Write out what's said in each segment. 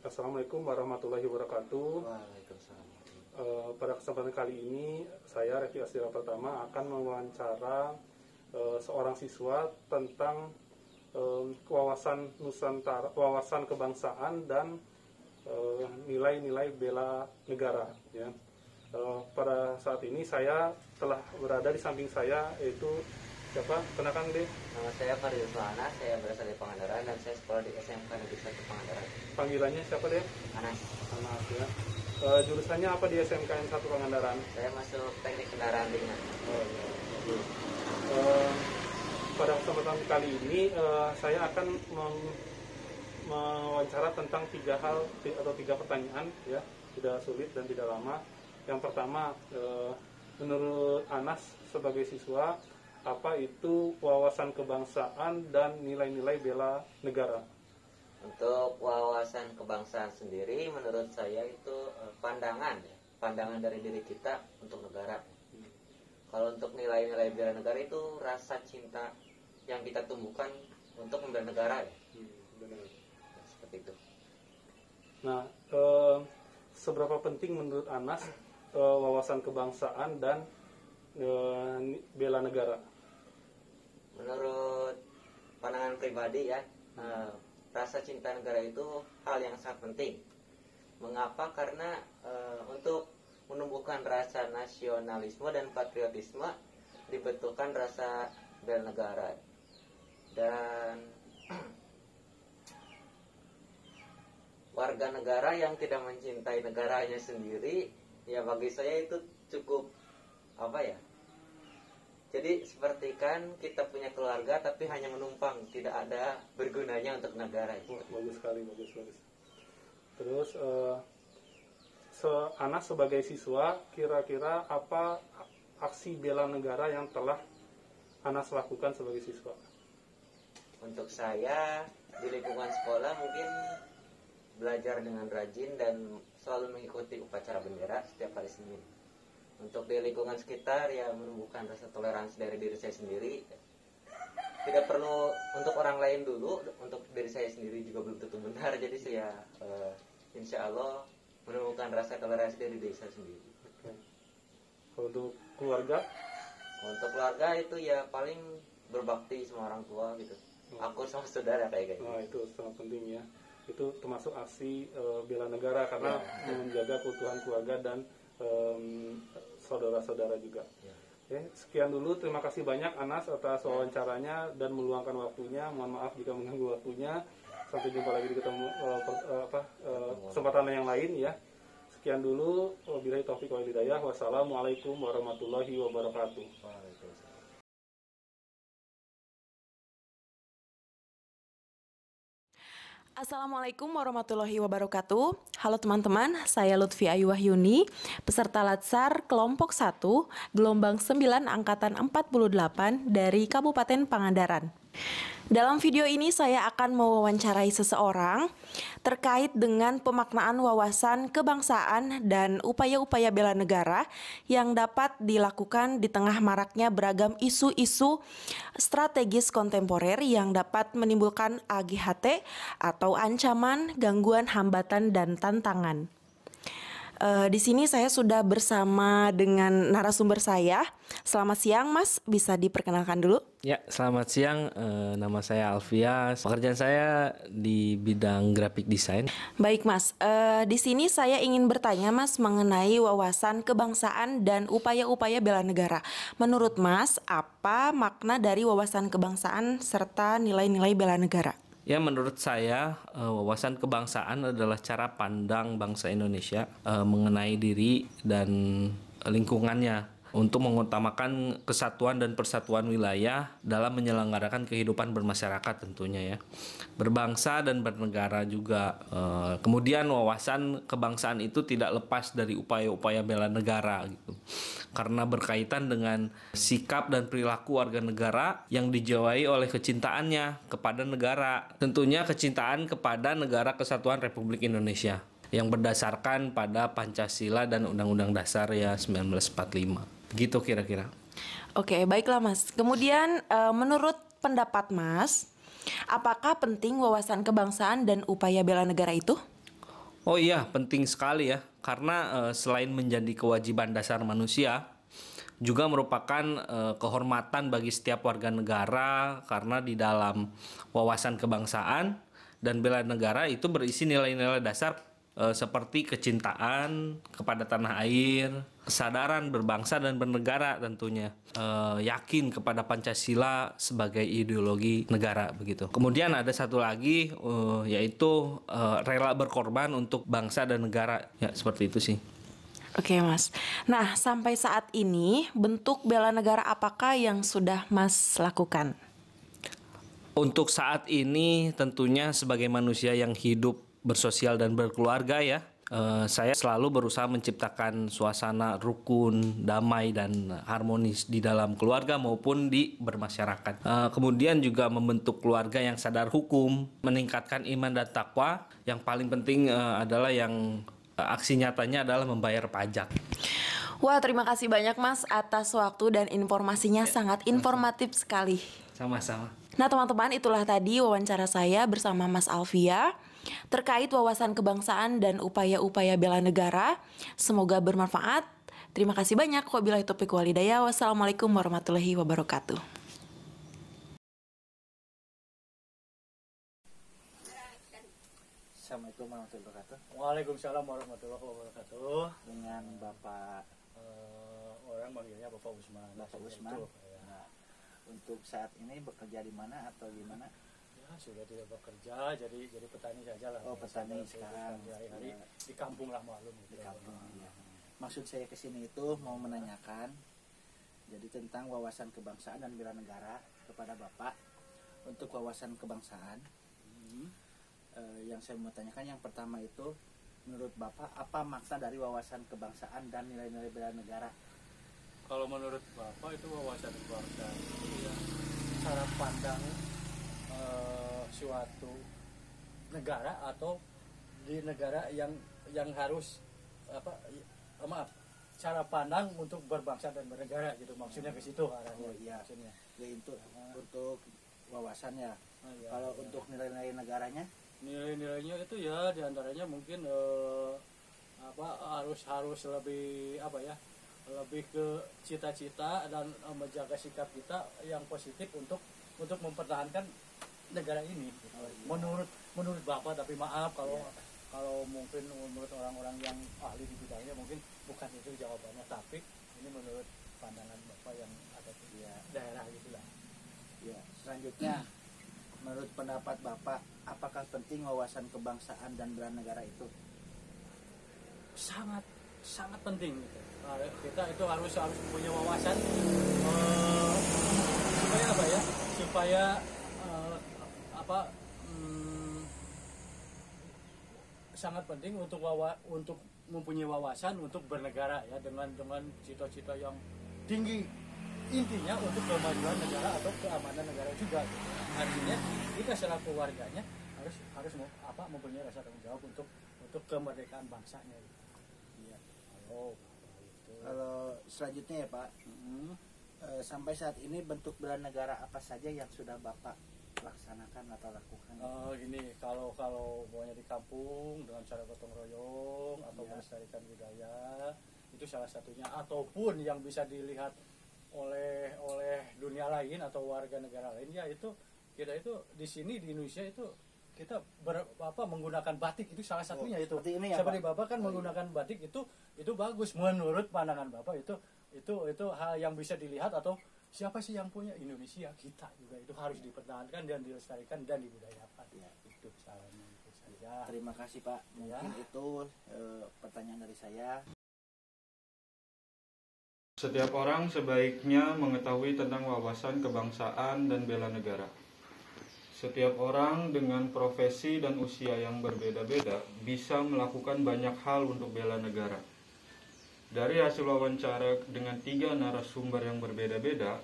Assalamualaikum warahmatullahi wabarakatuh. Waalaikumsalam. Pada kesempatan kali ini, saya Revi Astira Pratama akan mewawancara seorang siswa tentang wawasan Nusantara, wawasan kebangsaan dan nilai-nilai bela negara. Ya. Pada saat ini saya telah berada di samping saya, yaitu siapa? Kenakan deh. Nama saya Farid Sulana, saya berasal dari Pangandaran dan saya sekolah di SMK Negeri 1 Pangandaran. Panggilannya siapa deh? Anas. Anas ya. Jurusannya apa di SMKN 1 Pangandaran? Saya masuk teknik kendaraan ringan. Oh, ya. Pada kesempatan kali ini saya akan mewawancara tentang 3 hal atau 3 pertanyaan, ya, tidak sulit dan tidak lama. Yang pertama, menurut Anas sebagai siswa, apa itu wawasan kebangsaan dan nilai-nilai bela negara? Untuk wawasan kebangsaan sendiri, menurut saya itu pandangan dari diri kita untuk negara. Kalau untuk nilai-nilai bela negara itu rasa cinta yang kita tumbuhkan untuk membela negara, ya. Benar. Seperti itu. Nah, seberapa penting menurut Anas wawasan kebangsaan dan bela negara? Menurut pandangan pribadi, ya, rasa cinta negara itu hal yang sangat penting. Mengapa? Karena untuk menumbuhkan rasa nasionalisme dan patriotisme dibutuhkan rasa bela negara. Dan warga negara yang tidak mencintai negaranya sendiri, ya bagi saya itu cukup jadi seperti kan kita punya keluarga tapi hanya menumpang, tidak ada bergunanya untuk negara. Bagus sekali, bagus. Terus Anas sebagai siswa, kira-kira apa aksi bela negara yang telah Anas lakukan sebagai siswa? Untuk saya di lingkungan sekolah mungkin belajar dengan rajin dan selalu mengikuti upacara bendera setiap hari Senin. Untuk di lingkungan sekitar, ya menumbuhkan rasa toleransi dari diri saya sendiri. Tidak perlu untuk orang lain dulu, untuk diri saya sendiri juga belum tentu benar. Jadi saya insya Allah menemukan rasa toleransi dari diri saya sendiri. Oke. Untuk keluarga? Untuk keluarga itu ya paling berbakti sama orang tua gitu. Aku sama saudara kayak gitu. Nah, itu sangat penting, ya. Itu termasuk aksi bela negara karena menjaga keutuhan keluarga dan saudara-saudara juga. Oke, sekian dulu. Terima kasih banyak Anas atas wawancaranya dan meluangkan waktunya. Mohon maaf jika mengganggu waktunya. Sampai jumpa lagi di kesempatan yang lain, ya. Sekian dulu. Wabillahi taufiq wal hidayah. Wassalamualaikum warahmatullahi wabarakatuh. Waalaikumsalam. Assalamualaikum warahmatullahi wabarakatuh. Halo teman-teman, saya Lutfi Ayu Wahyuni, peserta Latsar kelompok 1, gelombang 9 angkatan 48 dari Kabupaten Pangandaran. Dalam video ini saya akan mewawancarai seseorang terkait dengan pemaknaan wawasan kebangsaan dan upaya-upaya bela negara yang dapat dilakukan di tengah maraknya beragam isu-isu strategis kontemporer yang dapat menimbulkan AGHT atau ancaman, gangguan, hambatan, dan tantangan. Di sini saya sudah bersama dengan narasumber saya. Selamat siang, Mas. Bisa diperkenalkan dulu? Ya, selamat siang. Nama saya Alfia. Pekerjaan saya di bidang graphic design. Baik, Mas. Di sini saya ingin bertanya, Mas, mengenai wawasan kebangsaan dan upaya-upaya bela negara. Menurut Mas, apa makna dari wawasan kebangsaan serta nilai-nilai bela negara? Ya, menurut saya wawasan kebangsaan adalah cara pandang bangsa Indonesia mengenai diri dan lingkungannya untuk mengutamakan kesatuan dan persatuan wilayah dalam menyelenggarakan kehidupan bermasyarakat tentunya, ya. Berbangsa dan bernegara juga. Kemudian wawasan kebangsaan itu tidak lepas dari upaya-upaya bela negara gitu. Karena berkaitan dengan sikap dan perilaku warga negara yang dijiwai oleh kecintaannya kepada negara. Tentunya kecintaan kepada Negara Kesatuan Republik Indonesia yang berdasarkan pada Pancasila dan Undang-Undang Dasar ya 1945. Begitu kira-kira. Oke, baiklah, Mas. Kemudian menurut pendapat Mas, apakah penting wawasan kebangsaan dan upaya bela negara itu? Oh iya, penting sekali ya, karena selain menjadi kewajiban dasar manusia, juga merupakan kehormatan bagi setiap warga negara, karena di dalam wawasan kebangsaan dan bela negara itu berisi nilai-nilai dasar seperti kecintaan kepada tanah air, kesadaran berbangsa dan bernegara tentunya, yakin kepada Pancasila sebagai ideologi negara begitu. Kemudian ada satu lagi yaitu rela berkorban untuk bangsa dan negara. Ya, seperti itu sih. Oke Mas. Nah, sampai saat ini bentuk bela negara apakah yang sudah Mas lakukan? Untuk saat ini tentunya sebagai manusia yang hidup bersosial dan berkeluarga ya, saya selalu berusaha menciptakan suasana rukun, damai dan harmonis di dalam keluarga maupun di bermasyarakat. Kemudian juga membentuk keluarga yang sadar hukum, meningkatkan iman dan takwa. Yang paling penting adalah yang aksi nyatanya adalah membayar pajak. Wah, terima kasih banyak Mas atas waktu dan informasinya sangat informatif sekali. Sama-sama. Nah teman-teman, itulah tadi wawancara saya bersama Mas Alvia terkait wawasan kebangsaan dan upaya-upaya bela negara. Semoga bermanfaat. Terima kasih banyak. Wabillahi taufiq wal hidayah. Wassalamualaikum warahmatullahi wabarakatuh. Assalamualaikum warahmatullahi wabarakatuh. Waalaikumsalam warahmatullahi wabarakatuh. Dengan Bapak Orang manggilnya Bapak Usman. Bapak Usman. Nah, untuk saat ini bekerja di mana atau gimana? Ya, sudah tidak bekerja, jadi petani saja lah. Oh, petani Saya sekarang. Hari-hari Ya, di kampung lah maklum. di kampung. Ya. Maksud saya ke sini itu mau menanyakan jadi tentang wawasan kebangsaan dan bela negara kepada Bapak. Untuk wawasan kebangsaan yang saya mau tanyakan yang pertama itu, menurut Bapak apa makna dari wawasan kebangsaan dan nilai-nilai bela negara? Kalau menurut Bapak itu wawasan kebangsaan itu ya cara pandang suatu negara atau di negara yang harus cara pandang untuk berbangsa dan bernegara gitu, maksudnya ke situ arahnya. Oh, iya. Maksudnya. Ya itu untuk wawasannya. Ya, Kalau ya. untuk nilai-nilai negaranya, Nilai-nilainya itu ya diantaranya mungkin harus lebih lebih ke cita-cita dan menjaga sikap kita yang positif untuk mempertahankan negara ini. Menurut Bapak, tapi maaf kalau mungkin menurut orang-orang yang ahli di bidangnya mungkin bukan itu jawabannya, tapi ini menurut pandangan Bapak yang ada di daerah gitulah. ya selanjutnya menurut pendapat Bapak, apakah penting wawasan kebangsaan dan bela negara itu? Sangat penting gitu. Kita itu harus punya wawasan supaya sangat penting untuk mempunyai wawasan untuk bernegara ya, dengan cita-cita yang tinggi, intinya untuk kemajuan negara atau keamanan negara juga. Artinya kita selaku warganya harus mempunyai rasa tanggung jawab untuk kemerdekaan bangsanya. Iya. Kalau selanjutnya ya Pak, sampai saat ini bentuk bela negara apa saja yang sudah Bapak laksanakan atau lakukan? Gini, kalau pokoknya di kampung dengan cara gotong royong atau melestarikan budaya itu salah satunya, ataupun yang bisa dilihat oleh dunia lain atau warga negara lain ya itu kita itu di sini di Indonesia itu kita menggunakan batik, itu salah satunya. Itu seperti Bapak kan menggunakan batik itu bagus menurut pandangan Bapak, itu hal yang bisa dilihat, atau siapa sih yang punya? Indonesia, kita juga, itu harus dipertahankan dan dilestarikan dan dibudayakan ya. Itu salahnya itu saja. Terima kasih Pak, mungkin itu pertanyaan dari saya. Setiap orang sebaiknya mengetahui tentang wawasan kebangsaan dan bela negara. Setiap orang dengan profesi dan usia yang berbeda-beda bisa melakukan banyak hal untuk bela negara. Dari hasil wawancara dengan 3 narasumber yang berbeda-beda,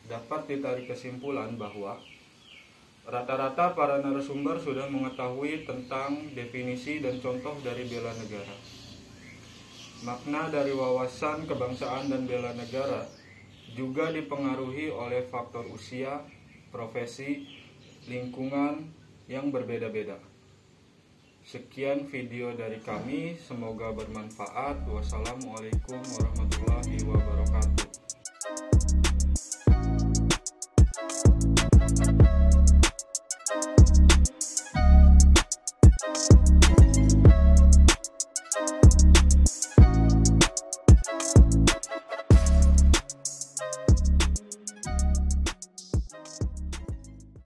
dapat ditarik kesimpulan bahwa rata-rata para narasumber sudah mengetahui tentang definisi dan contoh dari bela negara. Makna dari wawasan kebangsaan dan bela negara juga dipengaruhi oleh faktor usia, profesi, lingkungan yang berbeda-beda. Sekian video dari kami, semoga bermanfaat. Wassalamualaikum warahmatullahi